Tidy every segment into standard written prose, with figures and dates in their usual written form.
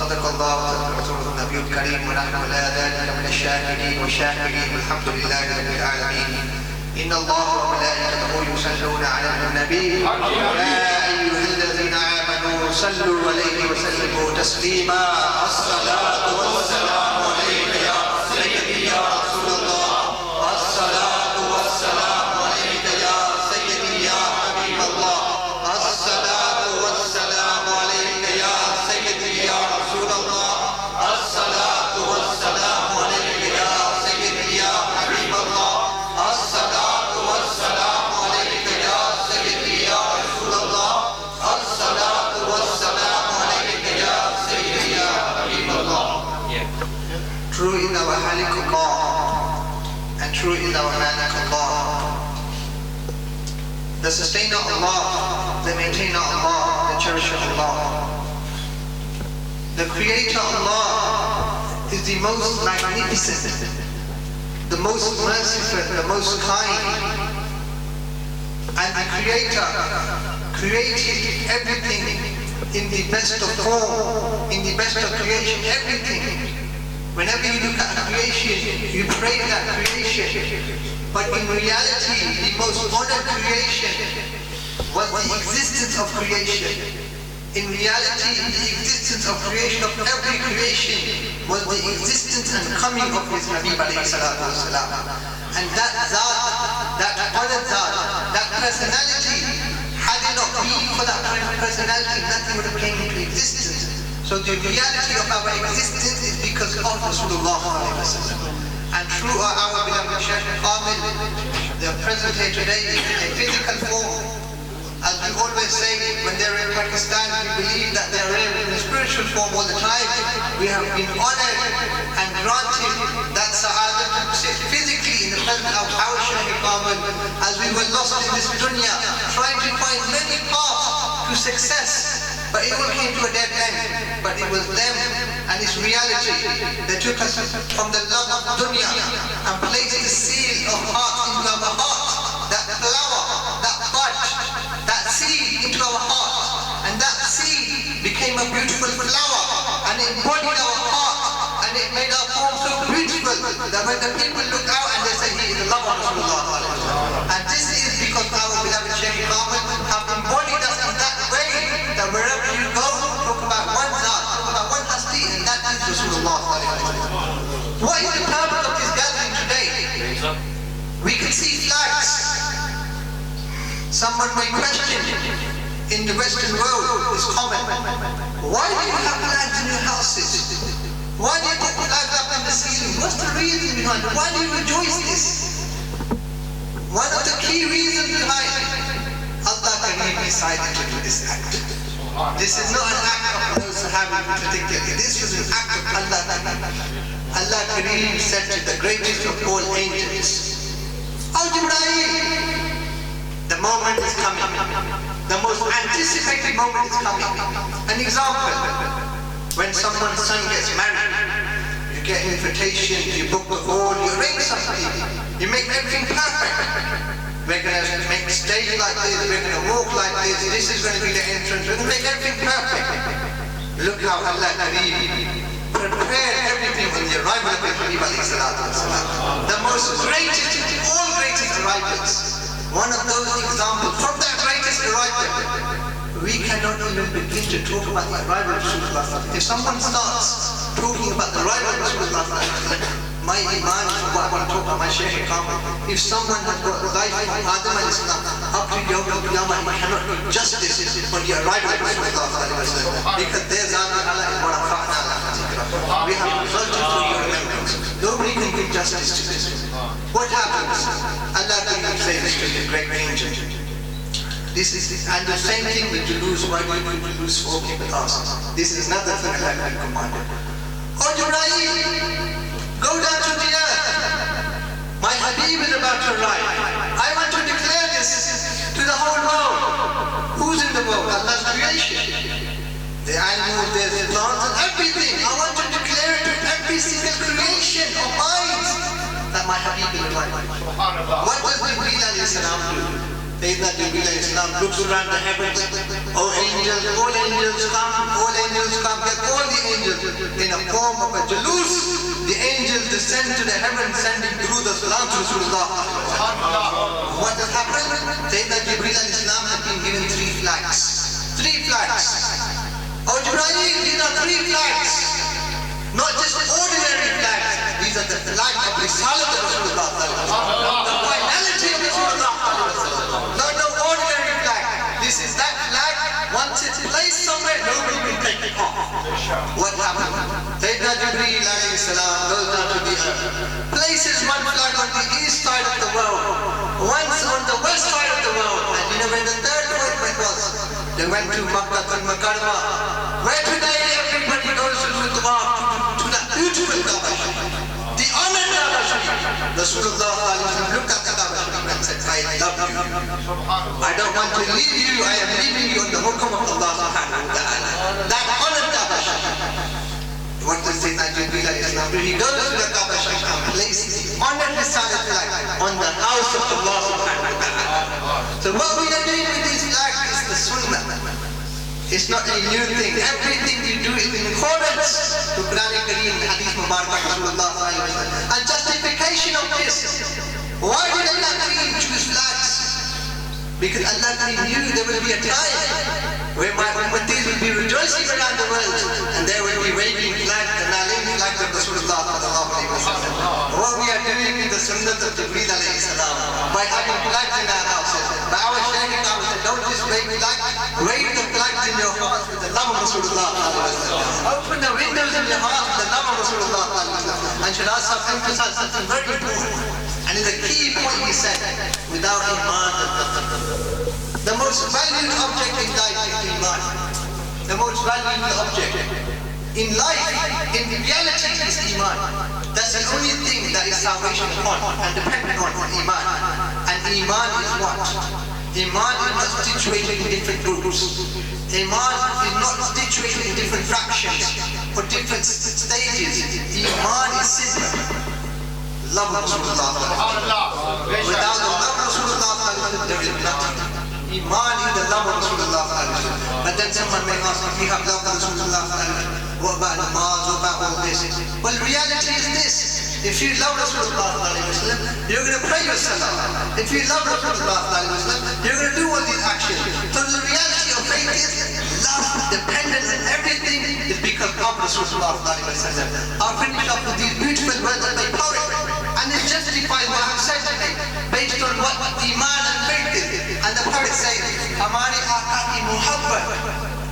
صدق الله ورسوله النبي الكريم ونحن على ذلك من الشاهدين والشاكرين والحمد لله رب العالمين. إن الله وملائكته يصلون على النبي يا أيها الذين آمنوا صلوا عليه وسلموا تسليما. الصلاة والسلام عليك يا سيدي يا رسول الله. الصلاة والسلام عليك يا سيدي يا حبيب الله. الصلاة والسلام عليك يا سيدي يا رسول الله. الصلاة والسلام عليك يا سيدي يا حبيب الله. الصلاة والسلام عليك يا سيدي يا رسول الله. الصلاة والسلام عليك يا سيدي يا حبيب الله. True in our Halik Allah and true in our Malik Allah. The sustainer Allah, the maintainer Allah, the cherisher Allah. The creator Allah is the most magnificent, the most merciful, the most kind. And the creator created everything in the best of form, in the best of creation, everything. Whenever you look at creation, you praise that creation. But in reality, the most honored creation was the existence of creation. In reality, the existence of creation, of every creation, was the existence and coming of his Nabi alayhi salatu wasalam. And that Zat, that honored Zat, that personality, had it not been for that personality, nothing would have came into existence. So the reality of our existence is because of Rasulullah alayhi wasallam. And through our beloved Shaykh Kamil, they are present here today in a physical form. As we always say, when they're in Pakistan, we believe that they're in a spiritual form all the time. We have been honored and granted that Sa'adat to sit physically in the presence of our Shaykh Kamil, as we were lost in this dunya, trying to find many paths to success. But it all came to a dead end. But it was them and its reality that took us from the love of dunya and placed the seal of heart into our heart. That flower, that bud, that seed into our heart. And that seed became a beautiful flower. And it embodied our heart. And it made our form so beautiful that when the people look out and they say, he is the love of Rasulullah. And this is because our beloved Shaykh Kamil have embodied us in that way, that wherever you go, talk about one Zat, talk about one Hasti, and that is Rasulullah. What is the purpose of this gathering today? We can see flags. Someone may question, in the Western world, is common. Why do you have flags in your houses? Why do you put flags up in the ceiling? What's the reason behind it? Why do you rejoice this? One of the key reasons behind it, Allah Kareem decided to do this act. This is not an act of those Sahabi particularly. This was an act of Allah. Allah Kareem said to the greatest of all angels, "Oh Jibreel, the moment is coming. The most anticipated moment is coming." An example, when someone's son gets married, you get an invitation, you book the hall, you arrange something, you make everything perfect. We're going to make a stage like this, we're going to walk like this is going to be the entrance, we're going to make everything perfect. Look how Allah Kareem prepared everything for the arrival of the Habib alayhi salatu wasalam. The most greatest, all greatest arrivals. One of those examples, from that greatest arrival, we cannot even begin to talk about the arrival of Rasulullah. If someone starts talking about the arrival of Rasulullah, my iman, what I want to talk about, my Shaykh Kamil, if someone has got life from Adam and Islam up to Yawm al-Qiyamah, he cannot do justice on the arrival of Rasulullah, because there's Allah is what we have resulted through your remembrance. Nobody can give justice to this. What happens? Allah can say this to the great angel. This is, and the same thing with Julus. Why do you Julus for people ask? This is another thing Allah can command. Oh Jibreel, go down to the earth. My Habib is about to arrive. I want to declare this to the whole world. Who's in the world? Allah's creation. The animals, the plants, and everything. I want to declare it to every single creation of mine that my Habib is alive. What does Jibreel alayhi salam do? Sayyidina Jibreel alayhi salam looks around the heavens. Oh angels, all angels come, get all the angels form of a jalus, the angels descend to the heaven sending durood of salam to Rasulullah. What has happened? Sayyidina Jibreel alayhi salam has been given 3 flags. 3 flags. Oh Jibreel, these are 3 flags. Not just ordinary flags. These are the flag of Risalat of Rasulullah. The finality of Rasulullah. Not no ordinary flag. This is that flag. Once it's placed somewhere, nobody can take it off. What happened? Sayyidina Jibreel alayhi salam goes down to the earth, places one flag on the east side of the world, once on the west side of the world, and you know where the third appointment was? They went to Makkah and Makarma, where today everybody goes to do dua to that beautiful Kaaba Sharif, the honored Kaaba Sharif. Rasulullah looked at the Kaaba Sharif and said, I love you. I don't want to leave you. I am leaving you on the hukum of Allah subhanahu wa ta'ala. That honored Kaaba Sharif. What does Sayyidina Jibreel alayhi salam do? He goes to the Kaaba Sharif and places the honored Risalat flag on the house of Allah subhanahu wa ta'ala. So what we are doing with these flags is the sunnah. It's not a new thing. Everything you do is in accordance to Quran Kareem, Hadith Mubarak of Rasulullah sallallahu alaihi wasallam. And justification of this. Why did Allah Kareem choose flags? Because Allah Kareem knew there will be a time where my ummatis will be rejoicing around the world and there will be waving flags, the Nalim flags of Rasulullah sallallahu alaihi wasallam. What we are doing in the sunnah of Jibreel alayhi salam by having flags in our houses. By our sharing our said, don't just wave flags, wave the flags in your hearts with the love of Rasulullah sallallahu alaihi wasallam. Open the windows in your heart with the love of Rasulullah sallallahu alaihi wasallam. And Shazad Sahib emphasized something very important. And it's a key point he said, without iman, the most valued object in life is iman. The most valued object in life, in reality, is iman. That's the only thing that is salvation upon and dependent on iman. And iman is what? Iman is not situated in different groups. Iman is not situated in different fractions or different stages. Iman is simple. Love Rasulullah. Without the love of Rasulullah, there is nothing. Iman is the love of Rasulullah. But then someone may ask, if we have love of Rasulullah, what about namaz, what about all this? Well, reality is this. If you love Rasulullah, you're going to pray your salah. If you love Rasulullah, you're going to do all these actions. So the reality of faith is love, dependence and everything is because of Rasulullah. I'll finish up with these beautiful words of the poet. And it justifies what I've said today, based on what iman and faith is. And the poet says, Hamari Aqa ki muhabbat,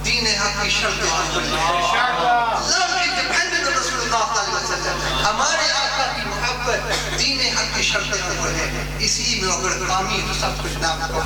deen haq ki shart love is dependent on Rasulullah. Hamari Aqa ki muhabbat, deen haq ki shart isi mein agar kaami to sab kuch naam ko.